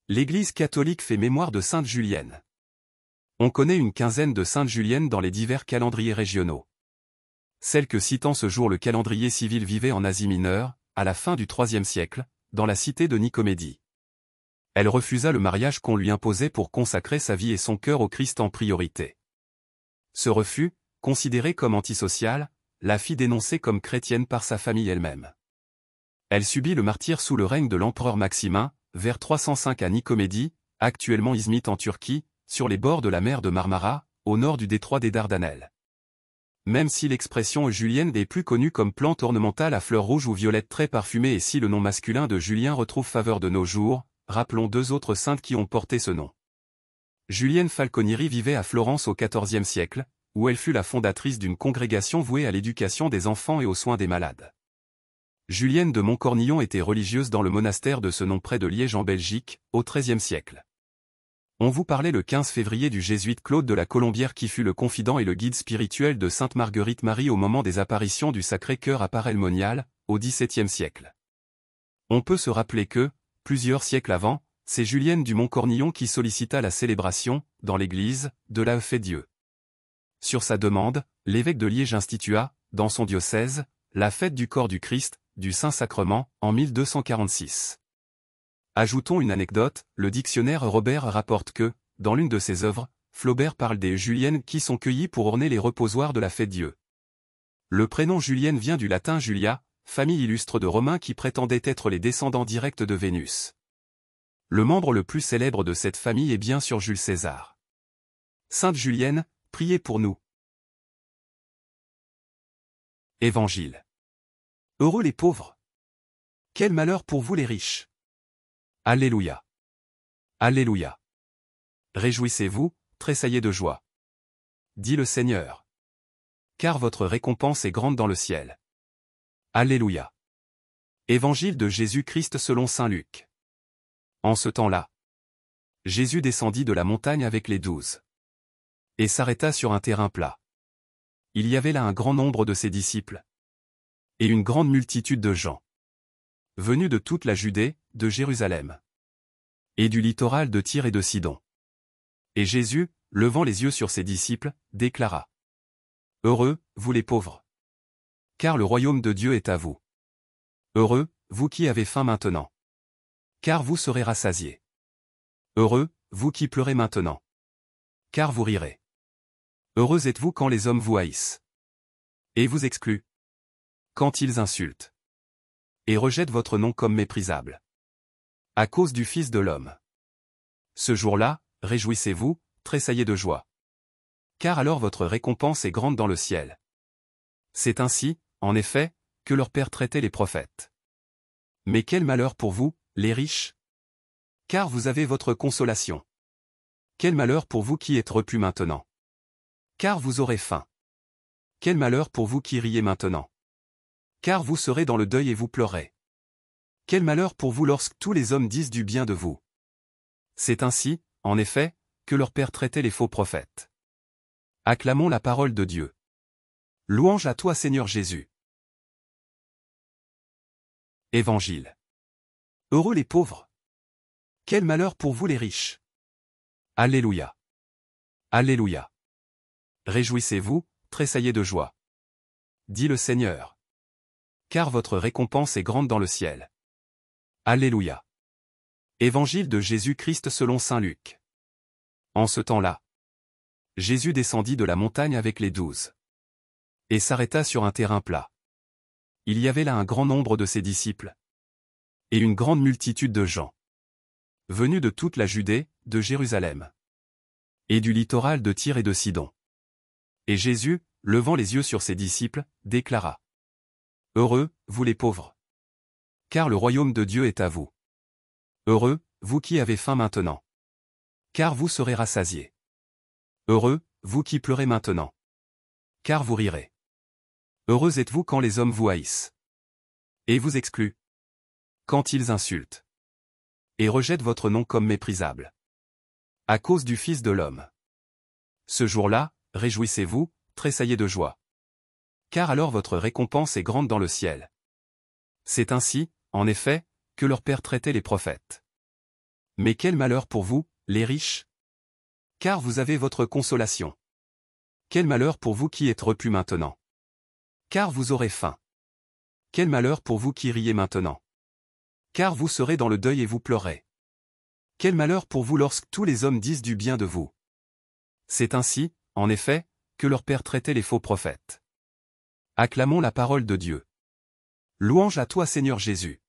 L'Église catholique fait mémoire de Sainte Julienne. On connaît une quinzaine de Saintes Juliennes dans les divers calendriers régionaux. Celle que citant ce jour le calendrier civil vivait en Asie mineure, à la fin du IIIe siècle, dans la cité de Nicomédie. Elle refusa le mariage qu'on lui imposait pour consacrer sa vie et son cœur au Christ en priorité. Ce refus, considéré comme antisocial, la fit dénoncer comme chrétienne par sa famille elle-même. Elle subit le martyre sous le règne de l'empereur Maximin, vers 305 à Nicomédie, actuellement Izmit en Turquie, sur les bords de la mer de Marmara, au nord du détroit des Dardanelles. Même si l'expression julienne est plus connue comme plante ornementale à fleurs rouges ou violettes très parfumée et si le nom masculin de Julien retrouve faveur de nos jours, rappelons deux autres saintes qui ont porté ce nom. Julienne Falconieri vivait à Florence au XIVe siècle, où elle fut la fondatrice d'une congrégation vouée à l'éducation des enfants et aux soins des malades. Julienne de Montcornillon était religieuse dans le monastère de ce nom près de Liège en Belgique, au XIIIe siècle. On vous parlait le 15 février du jésuite Claude de la Colombière qui fut le confident et le guide spirituel de Sainte Marguerite Marie au moment des apparitions du Sacré-Cœur à Paray-le-Monial, au XVIIe siècle. On peut se rappeler que, plusieurs siècles avant, c'est Julienne du Montcornillon qui sollicita la célébration, dans l'Église, de la fête Dieu. Sur sa demande, l'évêque de Liège institua, dans son diocèse, la fête du corps du Christ, du Saint-Sacrement, en 1246. Ajoutons une anecdote, le dictionnaire Robert rapporte que, dans l'une de ses œuvres, Flaubert parle des Juliennes qui sont cueillies pour orner les reposoirs de la fête Dieu. Le prénom Julienne vient du latin Julia, famille illustre de Romains qui prétendaient être les descendants directs de Vénus. Le membre le plus célèbre de cette famille est bien sûr Jules César. Sainte Julienne, priez pour nous. Évangile. Heureux les pauvres. Quel malheur pour vous les riches. Alléluia. Alléluia. Réjouissez-vous, tressaillez de joie. Dit le Seigneur. Car votre récompense est grande dans le ciel. Alléluia. Évangile de Jésus-Christ selon saint Luc. En ce temps-là, Jésus descendit de la montagne avec les 12. Et s'arrêta sur un terrain plat. Il y avait là un grand nombre de ses disciples. Et une grande multitude de gens. Venus de toute la Judée, de Jérusalem. Et du littoral de Tyr et de Sidon. Et Jésus, levant les yeux sur ses disciples, déclara. Heureux, vous les pauvres. Car le royaume de Dieu est à vous. Heureux, vous qui avez faim maintenant. Car vous serez rassasiés. Heureux, vous qui pleurez maintenant. Car vous rirez. Heureux êtes-vous quand les hommes vous haïssent. Et vous excluent. Quand ils insultent. Et rejettent votre nom comme méprisable. À cause du Fils de l'homme. Ce jour-là, réjouissez-vous, tressaillez de joie. Car alors votre récompense est grande dans le ciel. C'est ainsi, en effet, que leur Père traitait les prophètes. Mais quel malheur pour vous, les riches! Car vous avez votre consolation. Quel malheur pour vous qui êtes repus maintenant. Car vous aurez faim. Quel malheur pour vous qui riez maintenant. Car vous serez dans le deuil et vous pleurez. Quel malheur pour vous lorsque tous les hommes disent du bien de vous. C'est ainsi, en effet, que leur Père traitait les faux prophètes. Acclamons la parole de Dieu. Louange à toi Seigneur Jésus. Évangile. Heureux les pauvres. Quel malheur pour vous les riches. Alléluia. Alléluia. Réjouissez-vous, tressaillez de joie. Dit le Seigneur. Car votre récompense est grande dans le ciel. Alléluia. Évangile de Jésus-Christ selon saint Luc. En ce temps-là, Jésus descendit de la montagne avec les 12. Et s'arrêta sur un terrain plat. Il y avait là un grand nombre de ses disciples. Et une grande multitude de gens. Venus de toute la Judée, de Jérusalem. Et du littoral de Tyr et de Sidon. Et Jésus, levant les yeux sur ses disciples, déclara. Heureux, vous les pauvres. Car le royaume de Dieu est à vous. Heureux, vous qui avez faim maintenant. Car vous serez rassasiés. Heureux, vous qui pleurez maintenant. Car vous rirez. Heureux êtes-vous quand les hommes vous haïssent. Et vous excluent. Quand ils insultent. Et rejettent votre nom comme méprisable. À cause du Fils de l'homme. Ce jour-là, réjouissez-vous, tressaillez de joie. Car alors votre récompense est grande dans le ciel. C'est ainsi, en effet, que leur Père traitait les prophètes. Mais quel malheur pour vous, les riches! Car vous avez votre consolation. Quel malheur pour vous qui êtes repus maintenant! Car vous aurez faim. Quel malheur pour vous qui riez maintenant! Car vous serez dans le deuil et vous pleurez. Quel malheur pour vous lorsque tous les hommes disent du bien de vous! C'est ainsi, en effet, que leur père traitait les faux prophètes. Acclamons la parole de Dieu. Louange à toi Seigneur Jésus.